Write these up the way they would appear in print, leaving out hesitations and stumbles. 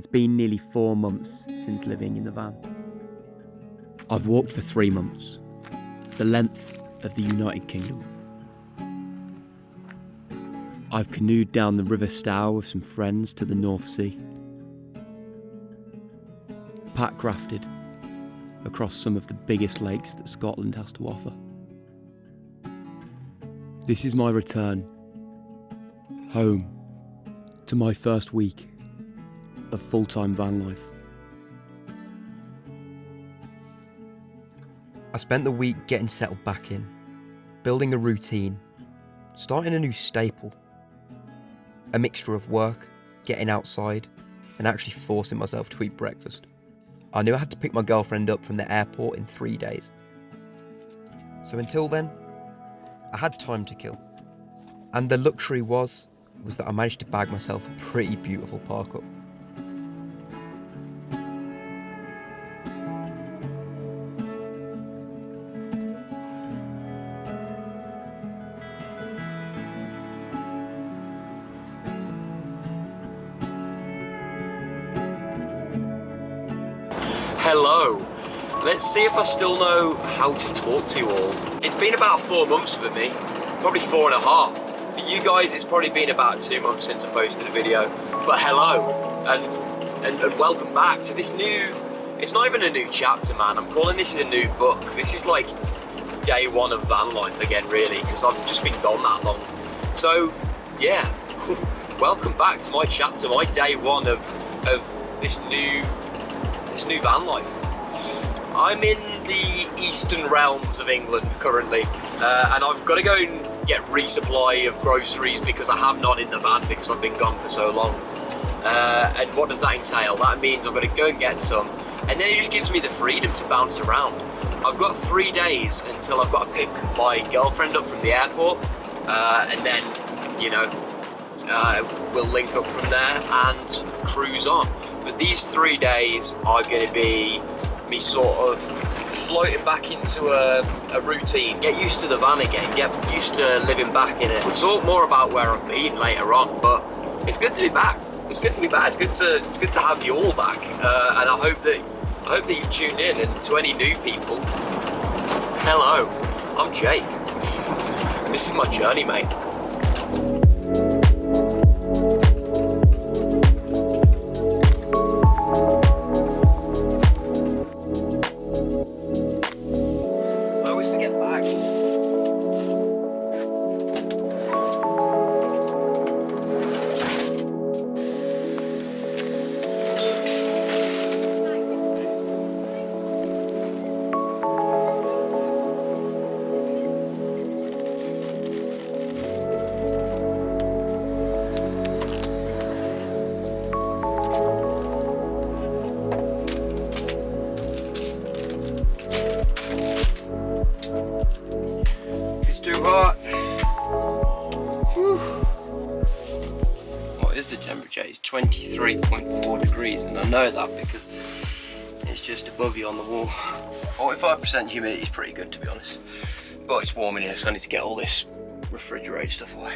It's been nearly 4 months since living in the van. I've walked for 3 months, the length of the United Kingdom. I've canoed down the River Stour with some friends to the North Sea. Pack crafted across some of the biggest lakes that Scotland has to offer. This is my return home to my first week of full-time van life. I spent the week getting settled back in, building a routine, starting a new staple. A mixture of work, getting outside, and actually forcing myself to eat breakfast. I knew I had to pick my girlfriend up from the airport in 3 days. So until then, I had time to kill. And the luxury was that I managed to bag myself a pretty beautiful park-up. Hello. Let's see if I still know how to talk to you all. It's been about 4 months for me, probably 4.5. For you guys, it's probably been about 2 months since I posted a video. But hello, and welcome back to this new, it's not even a new chapter, man. I'm calling this a new book. This is like day one of van life again, really, because I've just been gone that long. So, yeah, welcome back to my chapter, my day one of this new van life. I'm in the eastern realms of England currently, and I've got to go and get resupply of groceries because I have none in the van because I've been gone for so long. And what does that entail? That means I've got to go and get some, and then it just gives me the freedom to bounce around. I've got 3 days until I've got to pick my girlfriend up from the airport, and then, you know, we'll link up from there and cruise on. But these 3 days are going to be me sort of floating back into a routine, get used to the van again, get used to living back in it. We'll talk more about where I've been later on, but it's good to be back. It's good to be back. It's good to have you all back, and I hope that you've tuned in. And to any new people, hello, I'm Jake. This is my journey, mate. Too hot. Whew. What is the temperature? It's 23.4 degrees, and I know that because it's just above you on the wall. 45% humidity is pretty good, to be honest. But it's warm in here, so I need to get all this refrigerated stuff away.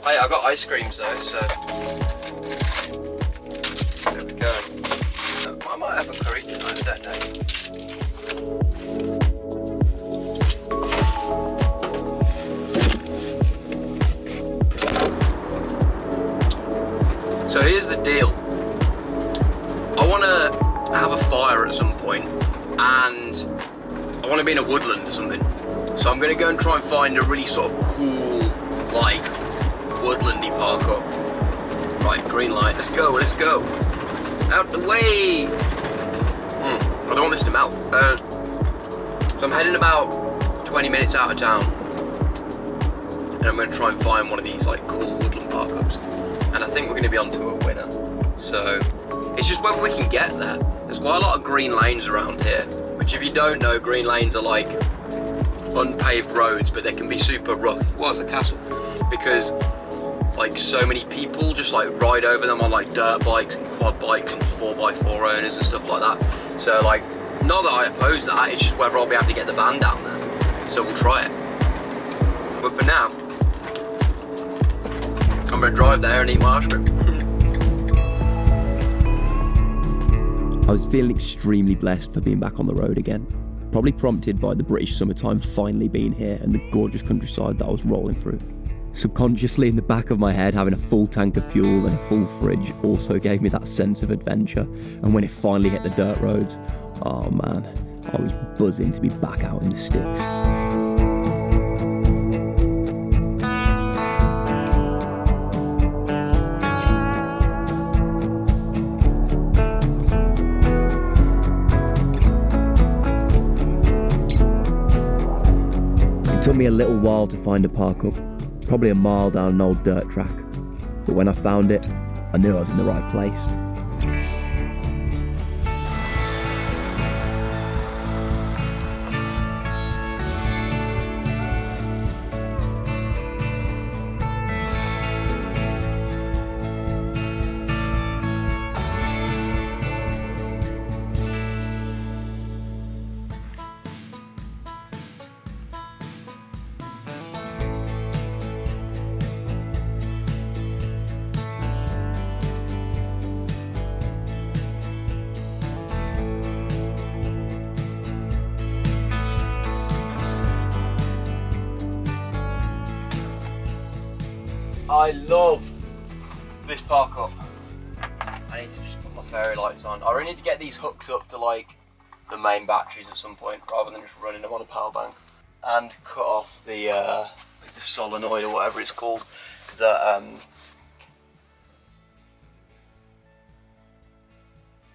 Hey, I got ice creams though, so there we go. I might have a curry tonight, I don't know. So here's the deal. I want to have a fire at some point, and I want to be in a woodland or something. So I'm going to go and try and find a really sort of cool, like, woodlandy park up. Right, green light, let's go. Out the way! I don't want this to melt. So I'm heading about 20 minutes out of town, and I'm going to try and find one of these, like, cool woodland park ups. And I think we're going to be onto a winner. So it's just whether we can get there. There's quite a lot of green lanes around here, which if you don't know, green lanes are like unpaved roads, but they can be super rough. Well, it's a castle. Because like so many people just like ride over them on like dirt bikes and quad bikes and 4x4 owners and stuff like that. So like, not that I oppose that, it's just whether I'll be able to get the van down there. So we'll try it. But for now, I'm going to drive there and eat my ice cream. I was feeling extremely blessed for being back on the road again, probably prompted by the British summertime finally being here and the gorgeous countryside that I was rolling through. Subconsciously in the back of my head, having a full tank of fuel and a full fridge also gave me that sense of adventure, and when it finally hit the dirt roads, oh man, I was buzzing to be back out in the sticks. It took me a little while to find a park up, probably a mile down an old dirt track, but when I found it, I knew I was in the right place. I love this park up. I need to just put my fairy lights on. I really need to get these hooked up to like the main batteries at some point, rather than just running them on a power bank. And cut off the solenoid or whatever it's called that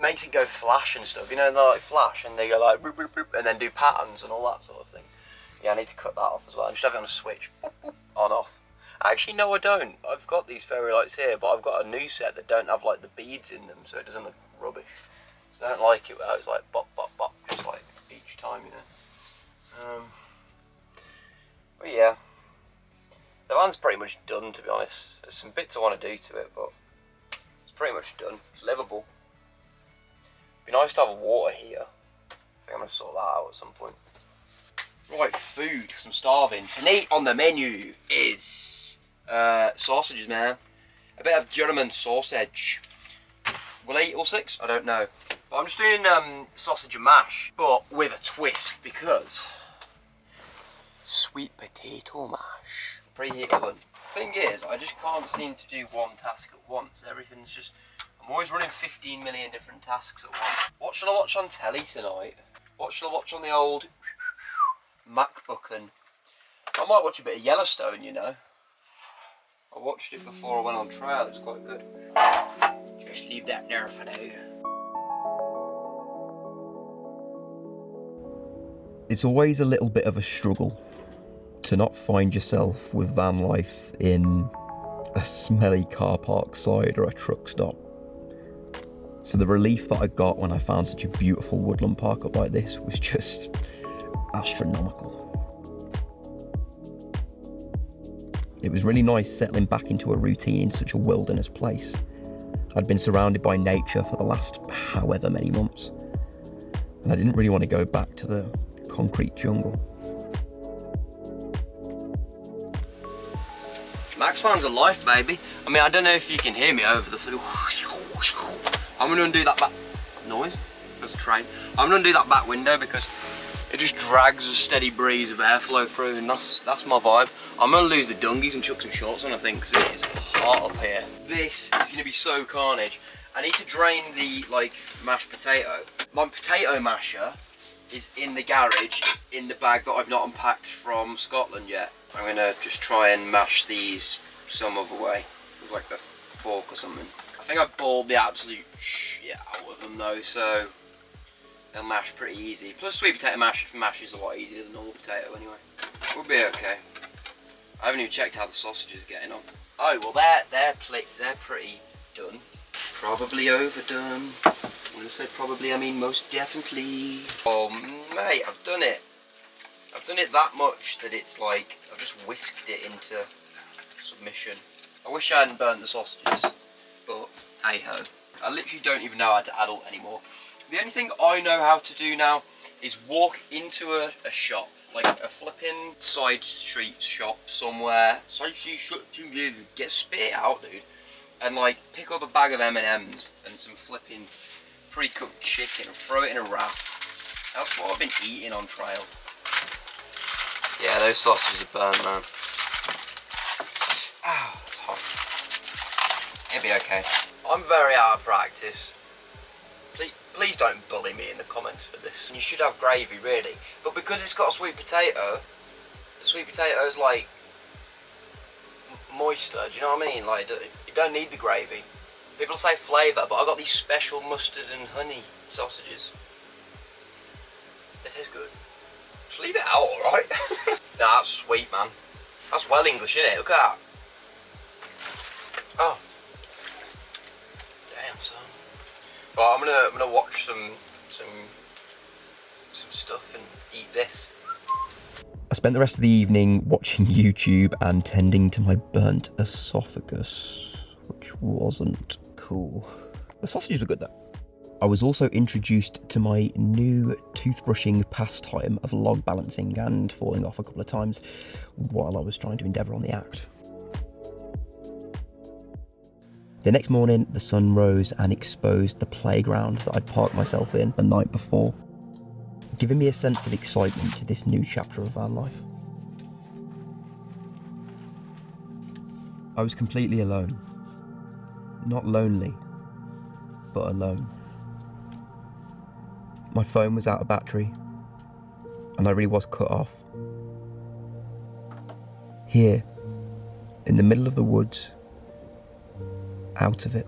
makes it go flash and stuff. You know, they like flash and they go like boop, boop, boop, and then do patterns and all that sort of thing. Yeah, I need to cut that off as well. And just have it on a switch, boop, boop, on off. Actually, no, I don't. I've got these fairy lights here, but I've got a new set that don't have like the beads in them, so it doesn't look rubbish. So I don't like it where it's like bop, bop, bop, just like each time, you know. But yeah, the van's pretty much done, to be honest. There's some bits I want to do to it, but it's pretty much done. It's livable. It'd be nice to have water here. I think I'm going to sort that out at some point. Right, food, because I'm starving. Tonight on the menu is sausages, man. A bit of German sausage. Will I eat all 6? I don't know. But I'm just doing sausage and mash, but with a twist, because sweet potato mash. Preheat oven. Thing is, I just can't seem to do one task at once. Everything's just, I'm always running 15 million different tasks at once. What shall I watch on telly tonight? What shall I watch on the old MacBook? And I might watch a bit of Yellowstone, you know. I watched it before I went on trial, it was quite good. Just leave that there for now. It's always a little bit of a struggle to not find yourself with van life in a smelly car park side or a truck stop. So the relief that I got when I found such a beautiful woodland park up like this was just astronomical. It was really nice settling back into a routine in such a wilderness place. I'd been surrounded by nature for the last however many months, and I didn't really want to go back to the concrete jungle. Max fans are life, baby. I mean, I don't know if you can hear me over the flu. I'm going to undo that back noise. That's a train. I'm going to undo that back window because it just drags a steady breeze of airflow through, and that's my vibe. I'm going to lose the dungies and chuck some shorts on, I think, because it is hot up here. This is going to be so carnage. I need to drain the, like, mashed potato. My potato masher is in the garage, in the bag that I've not unpacked from Scotland yet. I'm going to just try and mash these some other way, with like a fork or something. I think I boiled the absolute shit out of them though, so they'll mash pretty easy. Plus sweet potato mash is a lot easier than normal potato anyway. We'll be okay. I haven't even checked how the sausage is getting on. Oh, well they're pretty done. Probably overdone. When I say probably, I mean most definitely. Oh mate, I've done it. I've done it that much that it's like, I've just whisked it into submission. I wish I hadn't burnt the sausages, but hey ho. I literally don't even know how to adult anymore. The only thing I know how to do now is walk into a shop, like a flipping side street shop somewhere. Side street shop, get spit out, dude. And like pick up a bag of M&Ms and some flipping pre-cooked chicken and throw it in a wrap. That's what I've been eating on trail. Yeah, those sausages are burned, man. Ah, it's hot. It'll be okay. I'm very out of practice. Please don't bully me in the comments for this. You should have gravy, really. But because it's got a sweet potato, the sweet potato is like moister, do you know what I mean? Like, you don't need the gravy. People say flavour, but I got these special mustard and honey sausages. They taste good. Just leave it out, alright? Nah, that's sweet, man. That's well English, isn't it? Look at that. Oh. Damn, son. But I'm gonna watch some stuff and eat this. I spent the rest of the evening watching YouTube and tending to my burnt esophagus, which wasn't cool. The sausages were good though. I was also introduced to my new toothbrushing pastime of log balancing and falling off a couple of times while I was trying to endeavour on the act. The next morning, the sun rose and exposed the playground that I'd parked myself in the night before, giving me a sense of excitement to this new chapter of van life. I was completely alone. Not lonely, but alone. My phone was out of battery, and I really was cut off. Here, in the middle of the woods, out of it.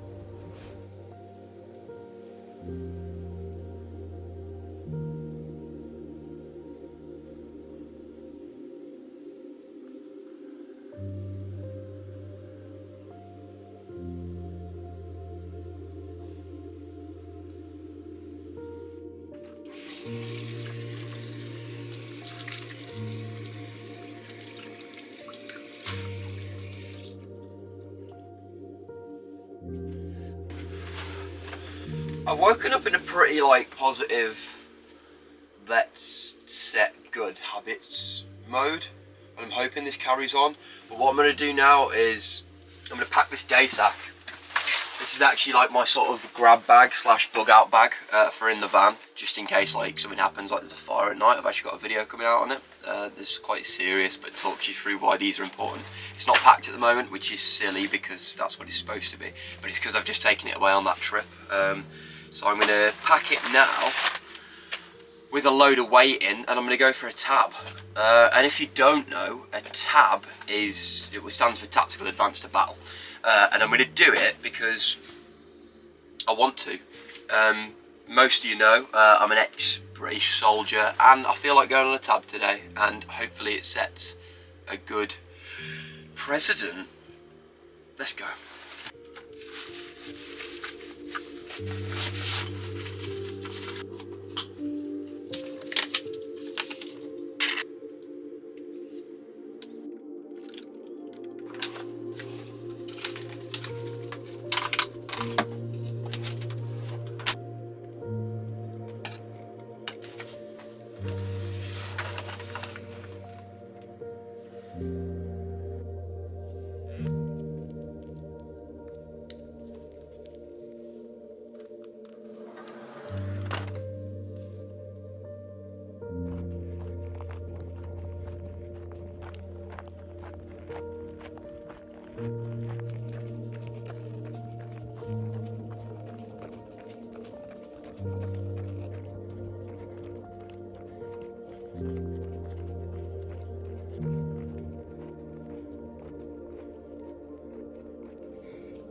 I've woken up in a pretty positive, let's set good habits mode, and I'm hoping this carries on. But what I'm going to do now is I'm going to pack this day sack. This is actually my sort of grab bag / bug out bag for in the van, just in case something happens, there's a fire at night. I've actually got a video coming out on it. This is quite serious, but it talks you through why these are important. It's not packed at the moment, which is silly because that's what it's supposed to be, but it's because I've just taken it away on that trip. So I'm going to pack it now with a load of weight in, and I'm going to go for a tab. And if you don't know, a tab it stands for Tactical Advance to Battle. And I'm going to do it because I want to. Most of you know I'm an ex-British soldier, and I feel like going on a tab today, and hopefully it sets a good precedent. Let's go.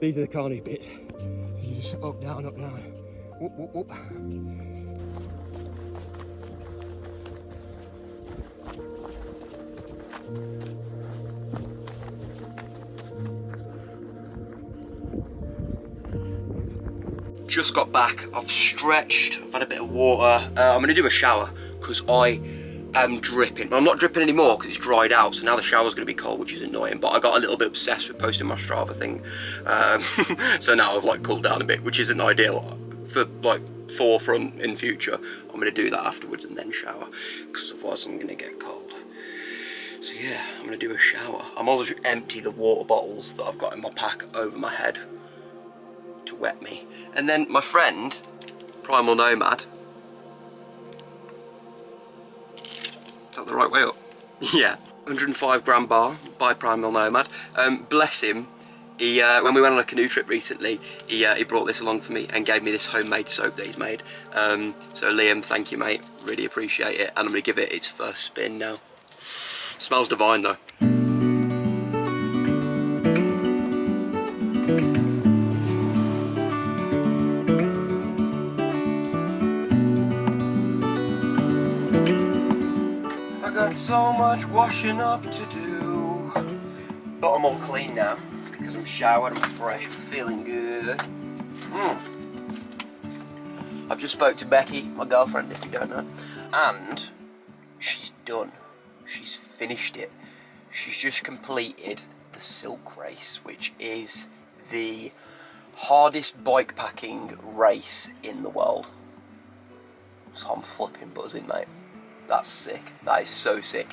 These are the carny bits. You just up, down, whoop, whoop, whoop. Just got back, I've stretched, I've had a bit of water. I'm going to do a shower because I am dripping. I'm not dripping anymore because it's dried out, so now the shower's going to be cold, which is annoying, but I got a little bit obsessed with posting my Strava thing. So now I've cooled down a bit, which isn't ideal for forefront in future. I'm going to do that afterwards and then shower, because otherwise I'm going to get cold. So yeah, I'm going to do a shower. I'm also empty the water bottles that I've got in my pack over my head to wet me. And then my friend Primal Nomad. Is that the right way up? Yeah, 105 gram bar by Primal Nomad. Bless him. He, when we went on a canoe trip recently, he brought this along for me and gave me this homemade soap that he's made. So Liam, thank you mate, really appreciate it, and I'm going to give it its first spin now. Smells divine though. I got so much washing up to do, but I'm all clean now. Because I'm showered, I'm fresh, I'm feeling good. I've just spoke to Becky, my girlfriend if you don't know, and she's done. She's finished it. She's just completed the Silk Race, which is the hardest bikepacking race in the world. So I'm flipping buzzing, mate. That's sick. That is so sick.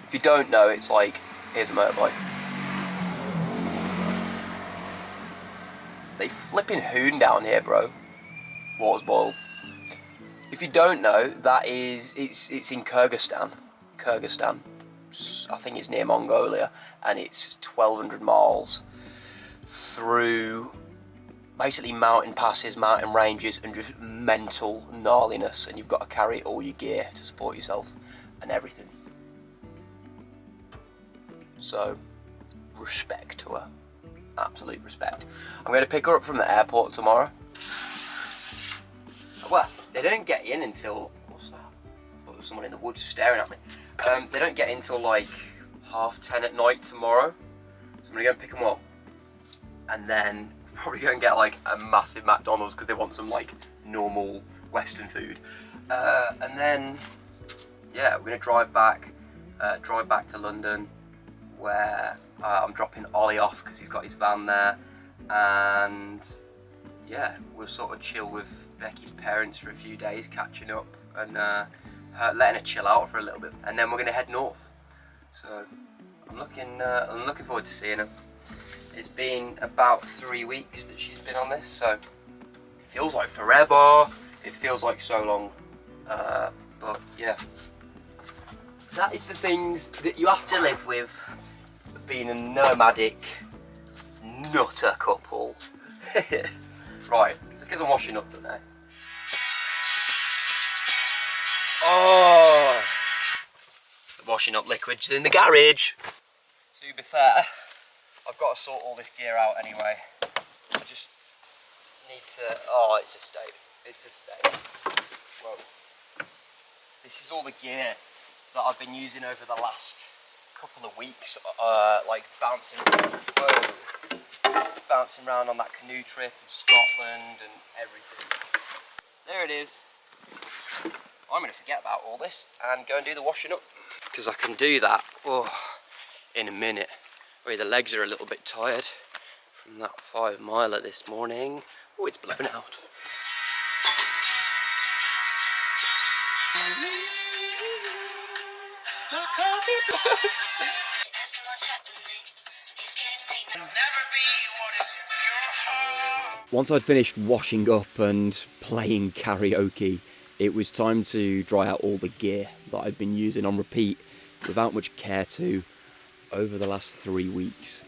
If you don't know, it's like, here's a motorbike. They flipping hoon down here, bro. Water's boiled. If you don't know, that is, it's in Kyrgyzstan. I think it's near Mongolia, and it's 1,200 miles through basically mountain passes, mountain ranges, and just mental gnarliness. And you've got to carry all your gear to support yourself and everything. So, respect to her. Absolute respect. I'm going to pick her up from the airport tomorrow. Well, they don't get in until... What's that? I thought there was someone in the woods staring at me. They don't get in until like 10:30 at night tomorrow. So I'm going to go and pick them up. And then probably go and get like a massive McDonald's because they want some like normal Western food. And then, yeah, we're going to drive back to London, where I'm dropping Ollie off because he's got his van there, and yeah, we'll sort of chill with Becky's parents for a few days, catching up and letting her chill out for a little bit, and then we're going to head north. So I'm looking forward to seeing her. It's been about 3 weeks that she's been on this, so it feels like forever. It feels like so long, but yeah. That is the things that you have to live with being a nomadic nutter couple. Right, let's get some washing up today. Oh, the washing up liquid's in the garage. To be fair, I've got to sort all this gear out anyway. I just need to, oh, it's a state. It's a state. Whoa. This is all the gear that I've been using over the last couple of weeks, like bouncing around on that canoe trip in Scotland and everything. There it is. I'm going to forget about all this and go and do the washing up, because I can do that in a minute. The legs are a little bit tired from that 5 miler this morning. Oh, it's blowing out. Once I'd finished washing up and playing karaoke, it was time to dry out all the gear that I'd been using on repeat without much care to over the last 3 weeks.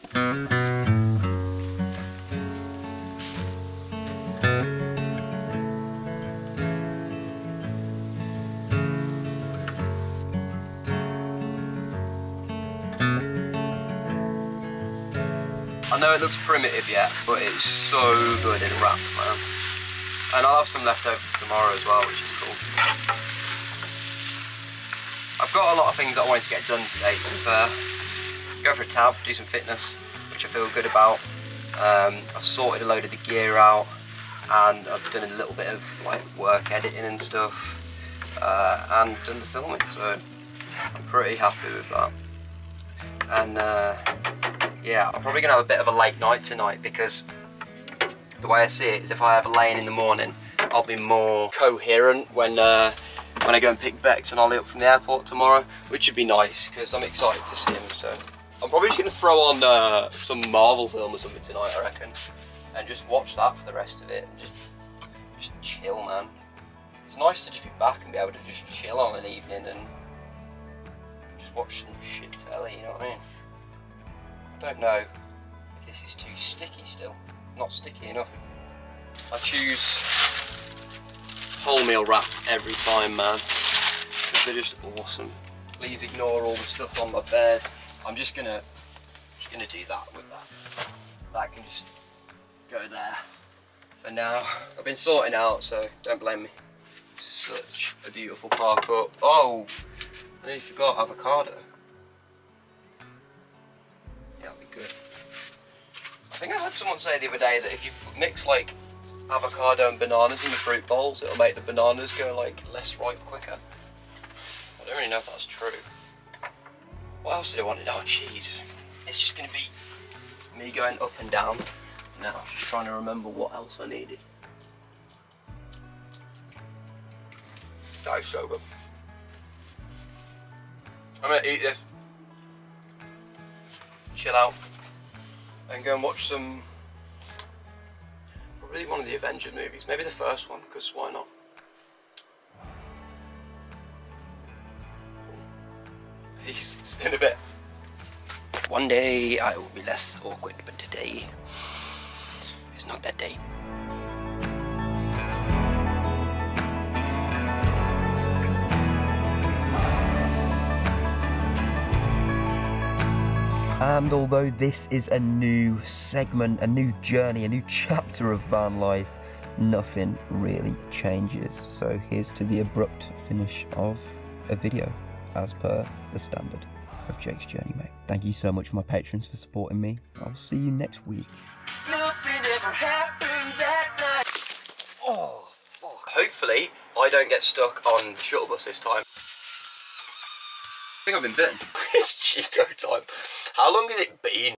I know it looks primitive yet, but it's so good in wrap, man. And I'll have some left over for tomorrow as well, which is cool. I've got a lot of things that I wanted to get done today, to be fair. Go for a tab, do some fitness, which I feel good about. I've sorted a load of the gear out, and I've done a little bit of like work editing and stuff, and done the filming, so I'm pretty happy with that. And yeah, I'm probably going to have a bit of a late night tonight, because the way I see it is if I have a lay-in the morning, I'll be more coherent when I go and pick Bex and Ollie up from the airport tomorrow, which would be nice because I'm excited to see him. So I'm probably just going to throw on some Marvel film or something tonight, I reckon, and just watch that for the rest of it and just chill, man. It's nice to just be back and be able to just chill on an evening and just watch some shit telly, you know what I mean? I don't know if this is too sticky still. Not sticky enough. I choose wholemeal wraps every time, man, because they're just awesome. Please ignore all the stuff on my bed. I'm just gonna do that with that. That can just go there for now. I've been sorting out, so don't blame me. Such a beautiful park up. Oh, I nearly forgot avocado. Yeah, that'll be good. I think I heard someone say the other day that if you mix like avocado and bananas in the fruit bowls, it'll make the bananas go like less ripe quicker. I don't really know if that's true. What else did I want to know? Oh, cheese. It's just going to be me going up and down now, just trying to remember what else I needed. That is so good. I'm going to eat this, chill out, and go and watch some, probably one of the Avengers movies, maybe the first one, because why not? Peace, see you in a bit. One day I will be less awkward, but today is not that day. And although this is a new segment, a new journey, a new chapter of van life, nothing really changes. So here's to the abrupt finish of a video, as per the standard of Jake's journey, mate. Thank you so much for my patrons for supporting me. I'll see you next week. Nothing ever happened that night. Oh, fuck. Hopefully, I don't get stuck on the shuttle bus this time. I think I've been bitten. It's Cheeto time. How long has it been?